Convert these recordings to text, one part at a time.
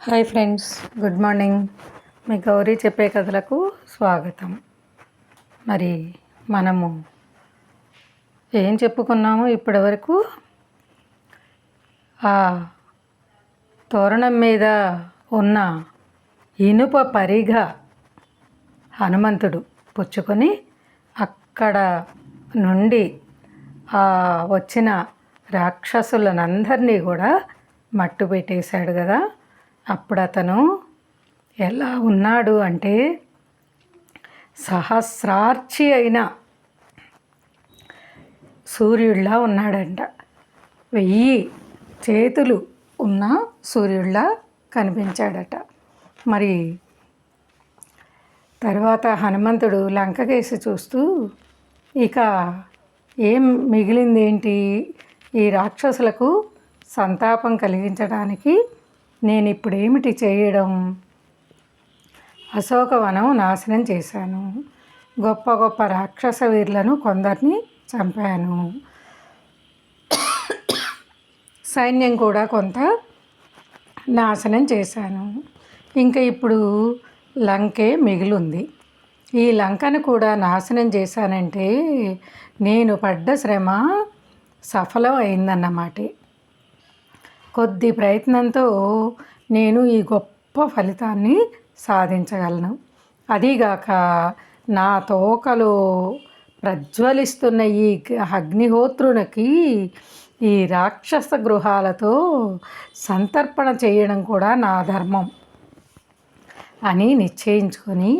Hi friends, good morning. మీ గౌరీ చెప్పే కథలకు స్వాగతం. మరి మనము ఏం చెప్పుకున్నాము ఇప్పటివరకు? ఆ తోరణం మీద ఉన్న ఇనుప పరిగ హనుమంతుడు పుచ్చుకొని అక్కడ నుండి వచ్చిన రాక్షసులనందరినీ కూడా మట్టు పెట్టేశాడు కదా. అప్పుడు అతను ఎలా ఉన్నాడు అంటే సహస్రార్చి అయిన సూర్యుడిలా ఉన్నాడంట. 1000 చేతులు ఉన్న సూర్యుడిలా కనిపించాడట. మరి తర్వాత హనుమంతుడు లంకకేసి చూస్తూ ఇక ఏం మిగిలిందేంటి, ఈ రాక్షసులకు సంతాపం కలిగించడానికి నేను ఇప్పుడు ఏమిటి చేయడం? అశోకవనం నాశనం చేశాను, గొప్ప గొప్ప రాక్షస వీరులను కొందరిని చంపాను, సైన్యం కూడా కొంత నాశనం చేశాను. ఇంకా ఇప్పుడు లంకే మిగిలింది. ఈ లంకను కూడా నాశనం చేశానంటే నేను పడ్డ శ్రమ సఫలం అయిందన్నమాట. కొద్ది ప్రయత్నంతో నేను ఈ గొప్ప ఫలితాన్ని సాధించగలను. అదీగాక నా తోకలో ప్రజ్వలిస్తున్న ఈ అగ్నిహోత్రునికి ఈ రాక్షస గృహాలతో సంతర్పణ చేయడం కూడా నా ధర్మం అని నిశ్చయించుకొని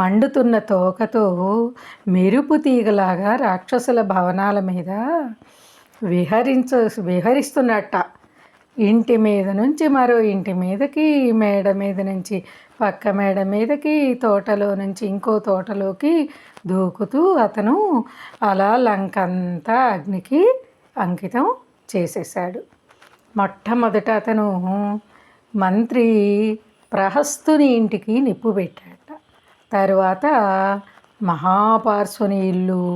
మండుతున్న తోకతో మెరుపు తీగలాగా రాక్షసుల భవనాల మీద విహరిస్తున్నట్ట. ఇంటి మీద నుంచి మరో ఇంటి మీదకి, మేడ మీద నుంచి పక్క మేడ మీదకి, తోటలో నుంచి ఇంకో తోటలోకి దూకుతూ అతను అలా లంకంతా అగ్నికి అంకితం చేసేసాడు. మొట్టమొదట అతను మంత్రి ప్రహస్తుని ఇంటికి నిప్పు పెట్టాట. తరువాత మహాపార్శ్వని ఇల్లు,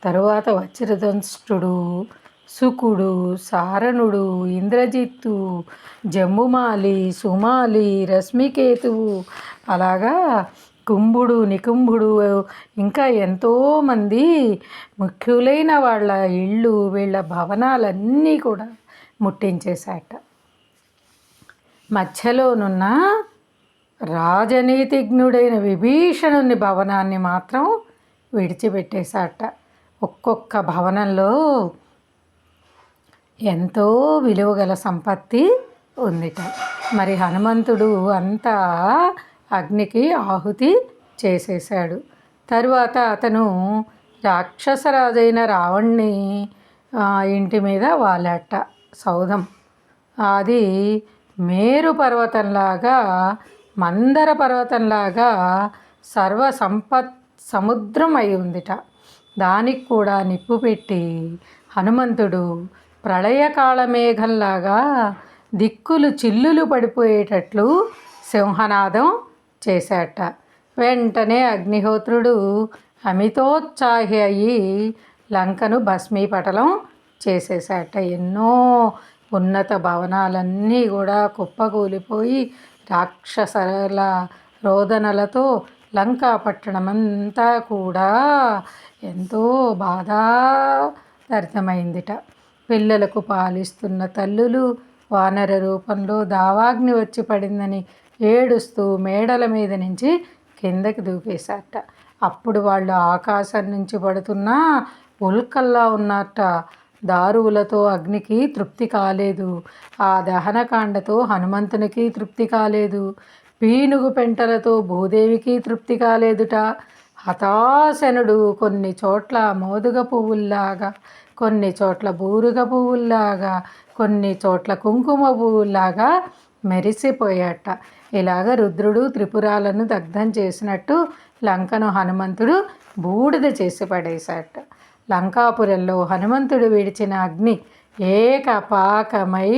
తరువాత వజ్రదంష్టుడు, శుకుడు, సారణుడు, ఇంద్రజిత్తు, జంబుమాలి, సుమాలి, రశ్మికేతువు, అలాగా కుంభుడు, నికుంభుడు, ఇంకా ఎంతోమంది ముఖ్యులైన వాళ్ళ ఇళ్ళు, వీళ్ళ భవనాలన్నీ కూడా ముట్టించేశాట. మధ్యలోనున్న రాజనీతిజ్ఞుడైన విభీషణుని భవనాన్ని మాత్రం విడిచిపెట్టేశాట. ఒక్కొక్క భవనంలో ఎంతో విలువగల సంపత్తి ఉందిట. మరి హనుమంతుడు అంతా అగ్నికి ఆహుతి చేసేశాడు. తరువాత అతను రాక్షసరాజైన రావణ్ణి ఇంటి మీద వాలాట. సౌధం అది మేరు పర్వతంలాగా, మందర పర్వతంలాగా సముద్రం అయి ఉందిట. దానికి కూడా నిప్పు పెట్టి హనుమంతుడు ప్రళయకాల మేఘంలాగా దిక్కులు చిల్లులు పడిపోయేటట్లు సింహనాదం చేశాట. వెంటనే అగ్నిహోత్రుడు అమితోత్సాహి అయ్యి లంకను భస్మీపటలం చేసేశాట. ఎన్నో ఉన్నత భవనాలన్నీ కూడా కుప్పకూలిపోయి రాక్షసల రోదనలతో లంకా పట్టణమంతా కూడా ఎంతో బాధాతరితమైందిట. పిల్లలకు పాలిస్తున్న తల్లులు వానర రూపంలో దావాగ్ని వచ్చి పడిందని ఏడుస్తూ మేడల మీద నుంచి కిందకి దూకేశారట. అప్పుడు వాళ్ళు ఆకాశం నుంచి పడుతున్న ఉల్కల్లా ఉన్నట్ట. దారువులతో అగ్నికి తృప్తి కాలేదు, ఆ దహనకాండతో హనుమంతునికి తృప్తి కాలేదు, పీనుగు పెంటలతో భూదేవికి తృప్తి కాలేదుట. హతాశనుడు కొన్ని చోట్ల మోదుగ పువ్వుల్లాగా, కొన్ని చోట్ల బూరుగ పువ్వుల్లాగా, కొన్ని చోట్ల కుంకుమ పువ్వుల్లాగా మెరిసిపోయాట. ఇలాగ రుద్రుడు త్రిపురాలను దగ్ధం చేసినట్టు లంకను హనుమంతుడు బూడిద చేసి పడేశాట. లంకాపురంలో హనుమంతుడు విడిచిన అగ్ని ఏకపాకమై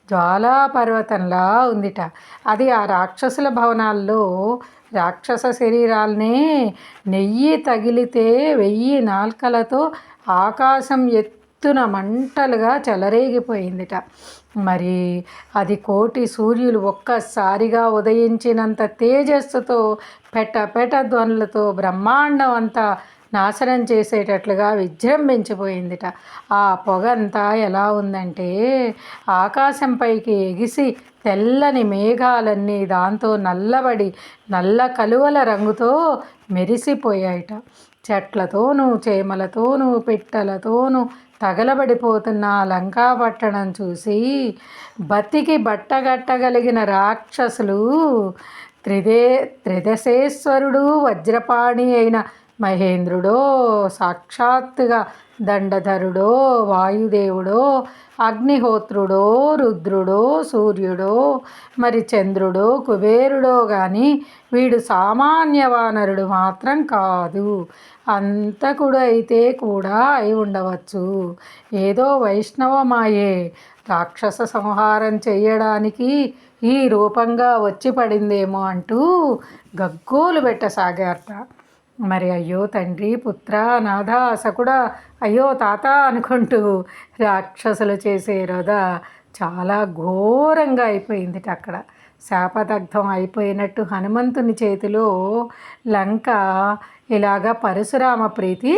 జ్వాలాపర్వతంలా ఉందిట. అది ఆ రాక్షసుల భవనాల్లో రాక్షస శరీరాలనే నెయ్యి తగిలితే 1000 నాల్కలతో ఆకాశం ఎత్తున మంటలుగా చెలరేగిపోయిందిట. మరి అది కోటి సూర్యులు ఒక్కసారిగా ఉదయించినంత తేజస్సుతో పెట ధ్వనులతో బ్రహ్మాండం అంతా నాశనం చేసేటట్లుగా విజృంభించిపోయిందిట. ఆ పొగంతా ఎలా ఉందంటే ఆకాశంపైకి ఎగిసి తెల్లని మేఘాలన్నీ దాంతో నల్లబడి నల్ల కలువల రంగుతో మెరిసిపోయాయిట. చెట్లతోనూ చేమలతోనూ పిట్టలతోనూ తగలబడిపోతున్న లంకాపట్టణం చూసి బతికి బట్టగట్టగలిగిన రాక్షసులు త్రిదశేశ్వరుడు వజ్రపాణి అయిన మహేంద్రుడో, సాక్షాత్తుగా దండధరుడో, వాయుదేవుడో, అగ్నిహోత్రుడో, రుద్రుడో, సూర్యుడో, మరి చంద్రుడో, కుబేరుడో కానీ వీడు సామాన్య వానరుడు మాత్రం కాదు. అంతకుడు అయితే కూడా అయి ఉండవచ్చు. ఏదో వైష్ణవమాయే రాక్షస సంహారం చేయడానికి ఈ రూపంగా వచ్చి పడిందేమో అంటూ గగ్గోలు పెట్టసాగారట. మరి అయ్యో తండ్రి, పుత్ర, నాథ, సకుడ, అయ్యో తాత అనుకుంటూ రాక్షసులు చేసే రొద చాలా ఘోరంగా అయిపోయిందిట. అక్కడ శాపదగ్ధం అయిపోయినట్టు హనుమంతుని చేతిలో లంక ఇలాగా పరశురామ ప్రీతి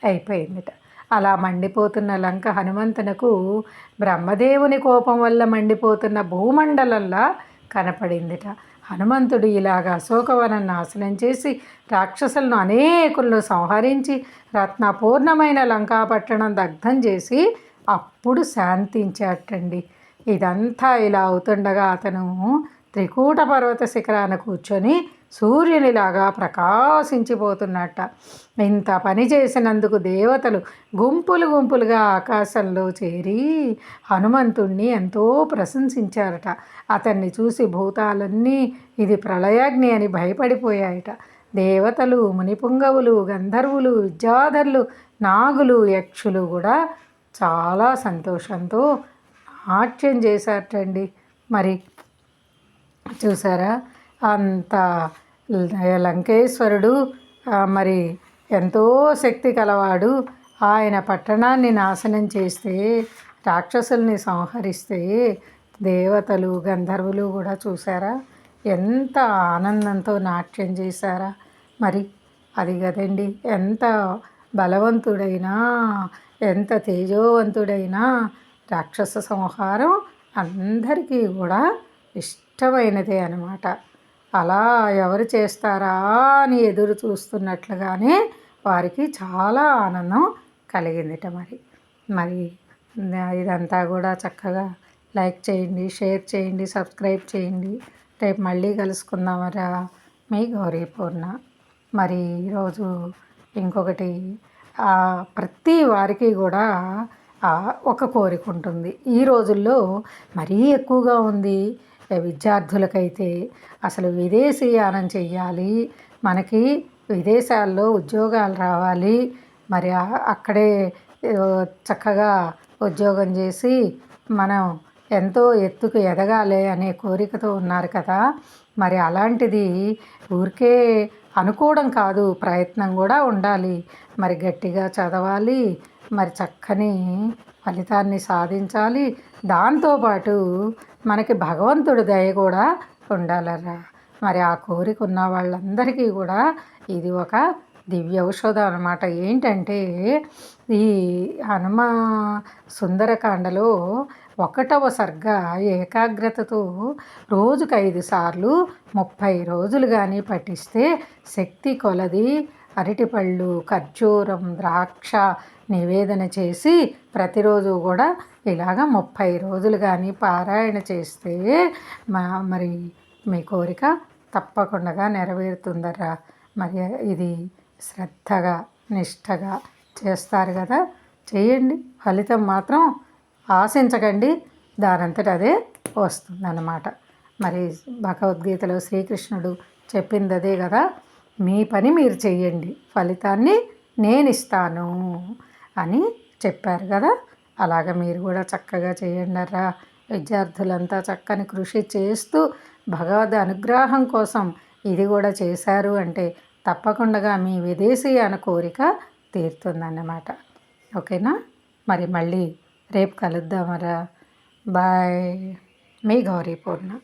అయిపోయిందిట. అలా మండిపోతున్న లంక హనుమంతునకు బ్రహ్మదేవుని కోపం వల్ల మండిపోతున్న భూమండలంలా కనపడిందిట. హనుమంతుడు ఇలాగ అశోకవనం నాశనం చేసి రాక్షసులను అనేకులను సంహరించి రత్నపూర్ణమైన లంకాపట్టణం దగ్ధం చేసి అప్పుడు శాంతించాటండి. ఇదంతా ఇలా అవుతుండగా అతను త్రికూట పర్వత శిఖరాన కూర్చొని సూర్యునిలాగా ప్రకాశించిపోతున్నట్ట. ఇంత పని చేసినందుకు దేవతలు గుంపులు గుంపులుగా ఆకాశంలో చేరి హనుమంతుణ్ణి ఎంతో ప్రశంసించారట. అతన్ని చూసి భూతాలన్నీ ఇది ప్రళయాగ్ని అని భయపడిపోయాయట. దేవతలు, మునిపుంగవులు, గంధర్వులు, విద్యాధరులు, నాగులు, యక్షులు కూడా చాలా సంతోషంతో నాట్యం చేశారటండి. మరి చూసారా, అంత లంకేశ్వరుడు మరి ఎంతో శక్తి కలవాడు. ఆయన పట్టణాన్ని నాశనం చేస్తే, రాక్షసుల్ని సంహరిస్తే దేవతలు, గంధర్వులు కూడా చూసారా ఎంత ఆనందంతో నాట్యం చేశారా. మరి అది కదండి, ఎంత బలవంతుడైనా, ఎంత తేజోవంతుడైనా రాక్షస సంహారం అందరికీ కూడా ఇష్టమైనదే అన్నమాట. అలా ఎవరు చేస్తారా అని ఎదురు చూస్తున్నట్లుగానే వారికి చాలా ఆనందం కలిగిందిట. మరి ఇదంతా కూడా చక్కగా లైక్ చేయండి, షేర్ చేయండి, సబ్స్క్రైబ్ చేయండి. రేపు మళ్ళీ కలుసుకుందామరా. మీ గౌరీపూర్ణ. మరి ఈరోజు ఇంకొకటి, ప్రతి వారికి కూడా ఒక కోరిక ఉంటుంది. ఈ రోజుల్లో మరీ ఎక్కువగా ఉంది. విద్యార్థులకైతే అసలు విదేశీయానం చెయ్యాలి, మనకి విదేశాల్లో ఉద్యోగాలు రావాలి, మరి అక్కడే చక్కగా ఉద్యోగం చేసి మనం ఎంతో ఎత్తుకు ఎదగాలి అనే కోరికతో ఉన్నారు కదా. మరి అలాంటిది ఊరికే అనుకోవడం కాదు, ప్రయత్నం కూడా ఉండాలి. మరి గట్టిగా చదవాలి, మరి చక్కని ఫలితాన్ని సాధించాలి. దాంతోపాటు మనకి భగవంతుడి దయ కూడా ఉండాలరా. మరి ఆ కోరిక ఉన్న వాళ్ళందరికీ కూడా ఇది ఒక దివ్య ఔషధం అన్నమాట. ఏంటంటే ఈ హనుమ సుందరకాండలో 1వ సర్గ ఏకాగ్రతతో రోజుకు 5 సార్లు 30 రోజులు కానీ పఠిస్తే శక్తి కొలది అరటిపళ్ళు, ఖర్జూరం, ద్రాక్ష నివేదన చేసి ప్రతిరోజు కూడా ఇలాగ 30 రోజులు కానీ పారాయణ చేస్తే మరి మీ కోరిక తప్పకుండా నెరవేరుతుందరా. మరి ఇది శ్రద్ధగా, నిష్టగా చేస్తారు కదా, చేయండి. ఫలితం మాత్రం ఆశించకండి, దానంతట అదే వస్తుందన్నమాట. మరి భగవద్గీతలో శ్రీకృష్ణుడు చెప్పింది అదే కదా, మీ పని మీరు చెయ్యండి, ఫలితాన్ని నేను ఇస్తాను అని చెప్పారు కదా. అలాగ మీరు కూడా చక్కగా చేయండిరా. విద్యార్థులంతా చక్కని కృషి చేస్తూ భగవద్ అనుగ్రహం కోసం ఇది కూడా చేశారు అంటే తప్పకుండా మీ విదేశీయాన కోరిక తీరుతుందన్నమాట. ఓకేనా. మరి మళ్ళీ రేపు కలుద్దామరా. బాయ్. మీ గౌరీ పూర్ణ.